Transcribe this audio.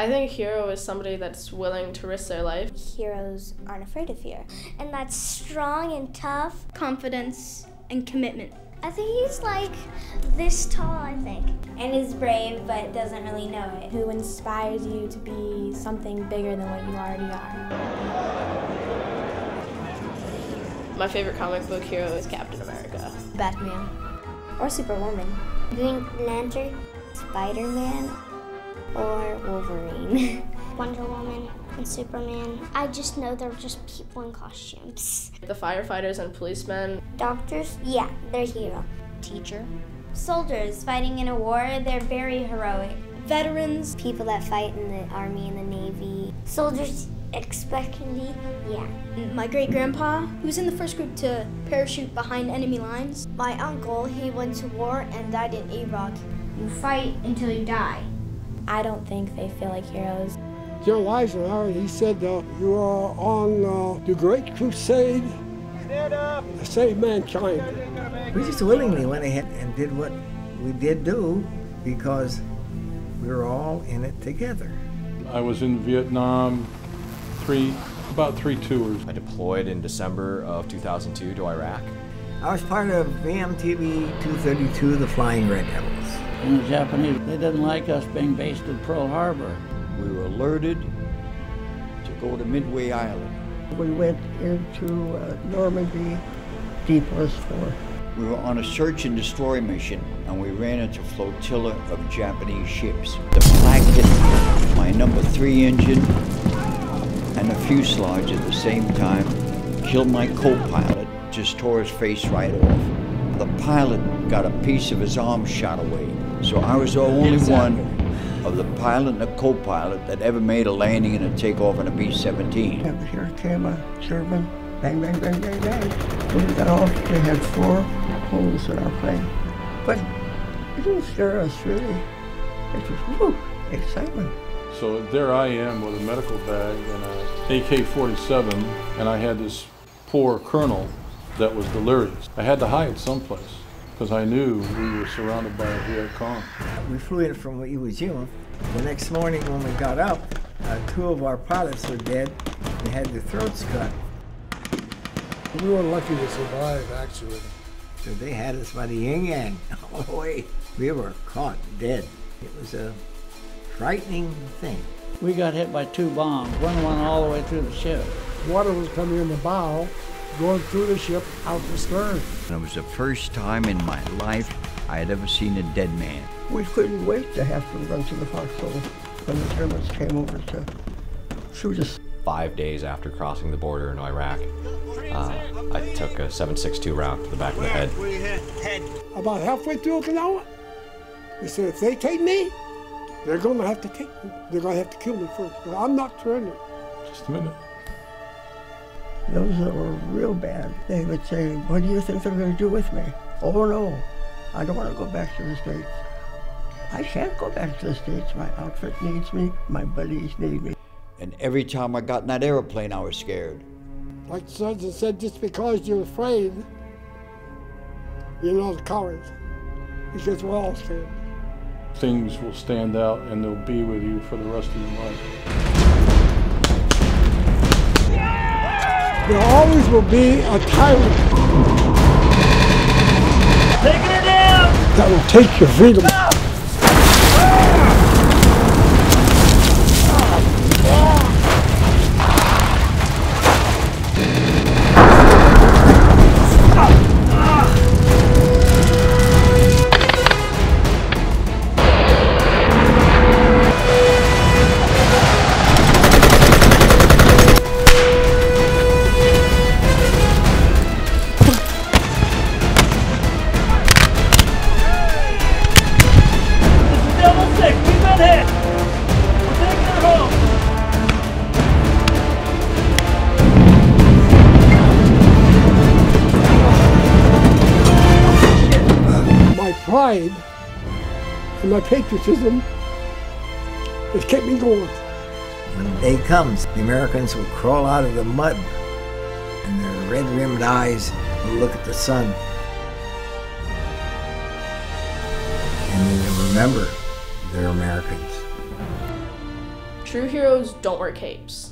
I think a hero is somebody that's willing to risk their life. Heroes aren't afraid of fear. And that's strong and tough. Confidence and commitment. I think he's like this tall, I think. And is brave, but doesn't really know it. Who inspires you to be something bigger than what you already are. My favorite comic book hero is Captain America. Batman. Or Superwoman. Green Lantern, Spider-Man, or Wolverine. Wonder Woman and Superman. I just know they're just people in costumes. The firefighters and policemen. Doctors, yeah, they're hero. Teacher. Soldiers fighting in a war, they're very heroic. Veterans. People that fight in the Army and the Navy. Soldiers expectantly, yeah. My great-grandpa, who was in the first group to parachute behind enemy lines. My uncle, he went to war and died in Iraq. You fight until you die. I don't think they feel like heroes. General Eisenhower, he said, you are on the great crusade to save mankind. We just willingly went ahead and did what we did do because we were all in it together. I was in Vietnam about three tours. I deployed in December of 2002 to Iraq. I was part of VMTV 232, the Flying Red Devils. And the Japanese, they didn't like us being based at Pearl Harbor. We were alerted to go to Midway Island. We went into Normandy, Deep West 4. We were on a search and destroy mission, and we ran into a flotilla of Japanese ships. The flak hit my number 3 engine and the fuselage at the same time, killed my co-pilot, just tore his face right off. The pilot got a piece of his arm shot away, so I was the only one of the pilot and the co-pilot that ever made a landing and a takeoff in a B-17. And here came a German, bang, bang, bang, bang, bang. When we got off, they had 4 holes in our plane. But it didn't scare us, really. It was, whoop, excitement. So there I am with a medical bag and an AK-47, and I had this poor colonel that was delirious. I had to hide someplace because I knew we were surrounded by a Viet Cong. We flew in from Iwo Jima. The next morning when we got up, 2 of our pilots were dead. They had their throats cut. We were lucky to survive, actually. So they had us by the yin-yang all the way. We were caught dead. It was a frightening thing. We got hit by 2 bombs. One went all the way through the ship. Water was coming in the bow, going through the ship out the stern. It was the first time in my life I had ever seen a dead man. We couldn't wait to have to run to the hospital when the Germans came over to shoot us. 5 days after crossing the border in Iraq, I took a 7.62 round to the back of the head. About halfway through Okinawa, they said, if they take me, they're going to have to take me. They're going to have to kill me first. But I'm not surrendering. Just a minute. Those that were real bad, they would say, what do you think they're going to do with me? Oh no, I don't want to go back to the States. I can't go back to the States. My outfit needs me, my buddies need me. And every time I got in that airplane, I was scared. Like the sergeant said, just because you're afraid, you're not a coward. Because we're all scared. Things will stand out and they'll be with you for the rest of your life. There always will be a tyrant. Taking it down! That will take your freedom. Pride and my patriotism has kept me going. When the day comes, the Americans will crawl out of the mud and their red-rimmed eyes will look at the sun. And they will remember they're Americans. True heroes don't wear capes.